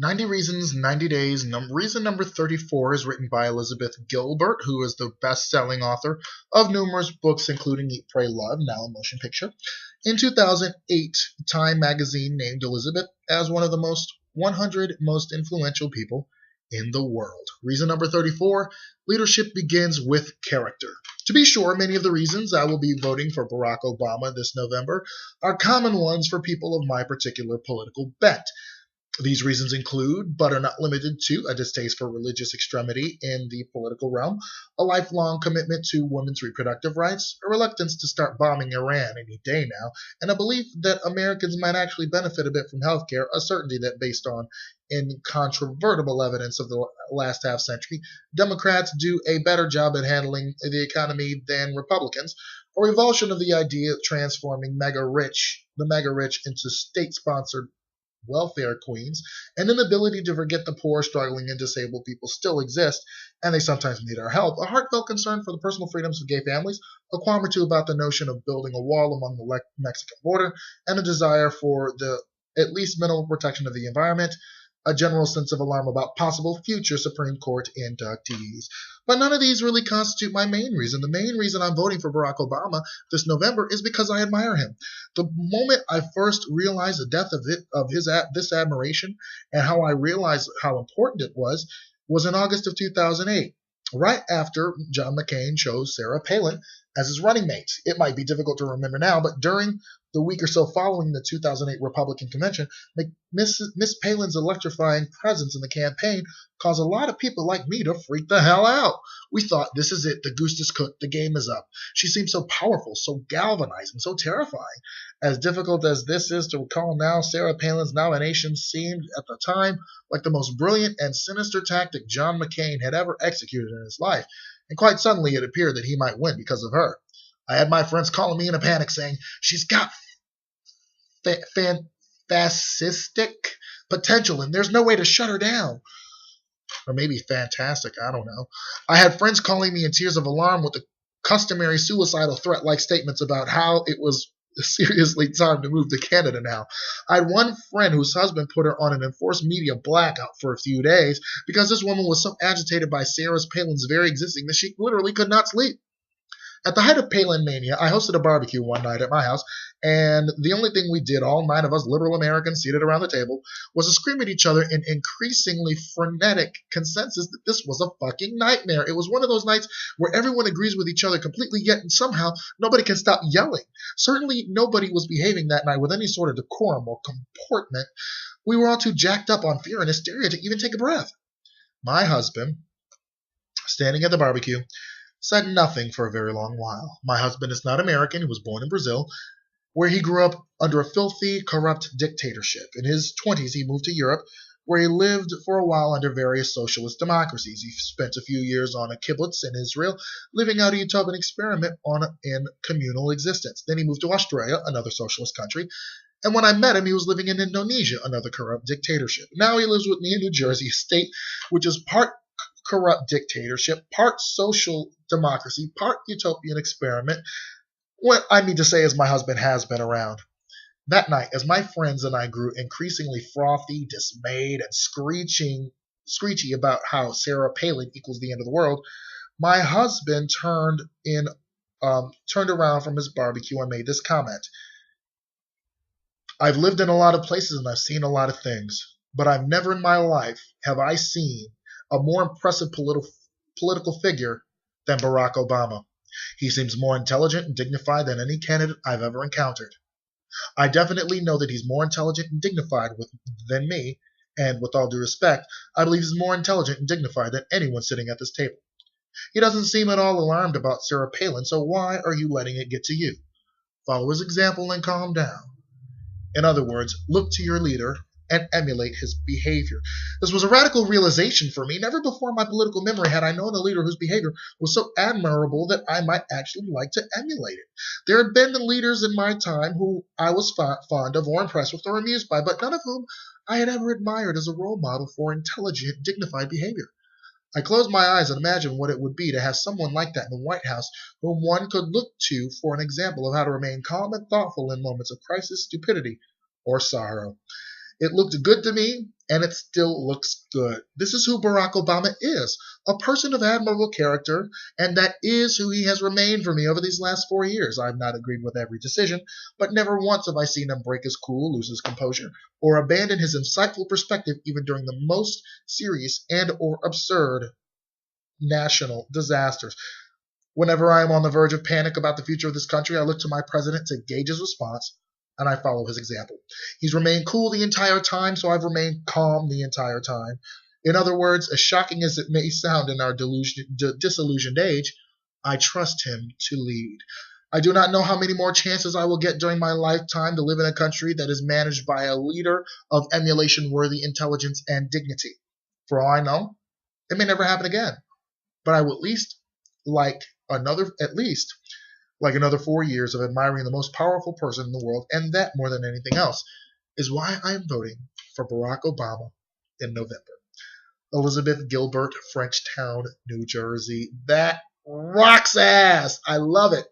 90 Reasons, 90 Days. Reason number 34 is written by Elizabeth Gilbert, who is the best selling author of numerous books, including Eat, Pray, Love, now a motion picture. In 2008, Time magazine named Elizabeth as one of the 100 most influential people in the world. Reason number 34, leadership begins with character. To be sure, many of the reasons I will be voting for Barack Obama this November are common ones for people of my particular political bent. These reasons include, but are not limited to, a distaste for religious extremity in the political realm, a lifelong commitment to women's reproductive rights, a reluctance to start bombing Iran any day now, and a belief that Americans might actually benefit a bit from healthcare, a certainty that, based on incontrovertible evidence of the last half century, Democrats do a better job at handling the economy than Republicans, a revulsion of the idea of transforming the mega rich into state-sponsored welfare queens, and an ability to forget the poor, struggling, and disabled people still exist, and they sometimes need our help, a heartfelt concern for the personal freedoms of gay families, a qualm or two about the notion of building a wall along the Mexican border, and a desire for the at least minimal protection of the environment, a general sense of alarm about possible future Supreme Court inductees. But none of these really constitute my main reason. The main reason I'm voting for Barack Obama this November is because I admire him. The moment I first realized the depth of this admiration and how I realized how important it was in August of 2008, right after John McCain chose Sarah Palin as his running mate. It might be difficult to remember now, but during the week or so following the 2008 Republican convention, Miss Palin's electrifying presence in the campaign caused a lot of people like me to freak the hell out. We thought, this is it, the goose is cooked, the game is up. She seemed so powerful, so galvanizing, so terrifying. As difficult as this is to recall now, Sarah Palin's nomination seemed at the time like the most brilliant and sinister tactic John McCain had ever executed in his life, and quite suddenly it appeared that he might win because of her. I had my friends calling me in a panic saying, she's got fascistic potential and there's no way to shut her down. Or maybe fantastic, I don't know. I had friends calling me in tears of alarm with the customary suicidal threat-like statements about how it was seriously time to move to Canada now. I had one friend whose husband put her on an enforced media blackout for a few days because this woman was so agitated by Sarah Palin's very existing that she literally could not sleep. At the height of Palin mania, I hosted a barbecue one night at my house, and the only thing we did, all 9 of us liberal Americans seated around the table, was to scream at each other in increasingly frenetic consensus that this was a fucking nightmare. It was one of those nights where everyone agrees with each other completely, yet somehow nobody can stop yelling. Certainly nobody was behaving that night with any sort of decorum or comportment. We were all too jacked up on fear and hysteria to even take a breath. My husband, standing at the barbecue, said nothing for a very long while. My husband is not American. He was born in Brazil, where he grew up under a filthy, corrupt dictatorship. In his 20s, he moved to Europe, where he lived for a while under various socialist democracies. He spent a few years on a kibbutz in Israel, living out a utopian experiment in communal existence. Then he moved to Australia, another socialist country, and when I met him, he was living in Indonesia, another corrupt dictatorship. Now he lives with me in New Jersey, a state which is part corrupt dictatorship, part social democracy, part utopian experiment. What I mean to say is my husband has been around. That night, as my friends and I grew increasingly frothy, dismayed, and screechy about how Sarah Palin equals the end of the world, my husband turned around from his barbecue and made this comment. I've lived in a lot of places and I've seen a lot of things, but I've never in my life have I seen a more impressive political figure than Barack Obama. He seems more intelligent and dignified than any candidate I've ever encountered. I definitely know that he's more intelligent and dignified than me, and with all due respect, I believe he's more intelligent and dignified than anyone sitting at this table. He doesn't seem at all alarmed about Sarah Palin, so why are you letting it get to you? Follow his example and calm down. In other words, look to your leader and emulate his behavior. This was a radical realization for me. Never before in my political memory had I known a leader whose behavior was so admirable that I might actually like to emulate it. There had been leaders in my time who I was fond of or impressed with or amused by, but none of whom I had ever admired as a role model for intelligent, dignified behavior. I closed my eyes and imagined what it would be to have someone like that in the White House whom one could look to for an example of how to remain calm and thoughtful in moments of crisis, stupidity, or sorrow. It looked good to me, and it still looks good. This is who Barack Obama is, a person of admirable character, and that is who he has remained for me over these last 4 years. I've not agreed with every decision, but never once have I seen him break his cool, lose his composure, or abandon his insightful perspective even during the most serious and or absurd national disasters. Whenever I am on the verge of panic about the future of this country, I look to my president to gauge his response, and I follow his example. He's remained cool the entire time, so I've remained calm the entire time. In other words, as shocking as it may sound in our disillusioned age, I trust him to lead. I do not know how many more chances I will get during my lifetime to live in a country that is managed by a leader of emulation-worthy intelligence and dignity. For all I know, it may never happen again, but I will like at least like another 4 years of admiring the most powerful person in the world, and that more than anything else is why I am voting for Barack Obama in November. Elizabeth Gilbert, Frenchtown, New Jersey. That rocks ass. I love it.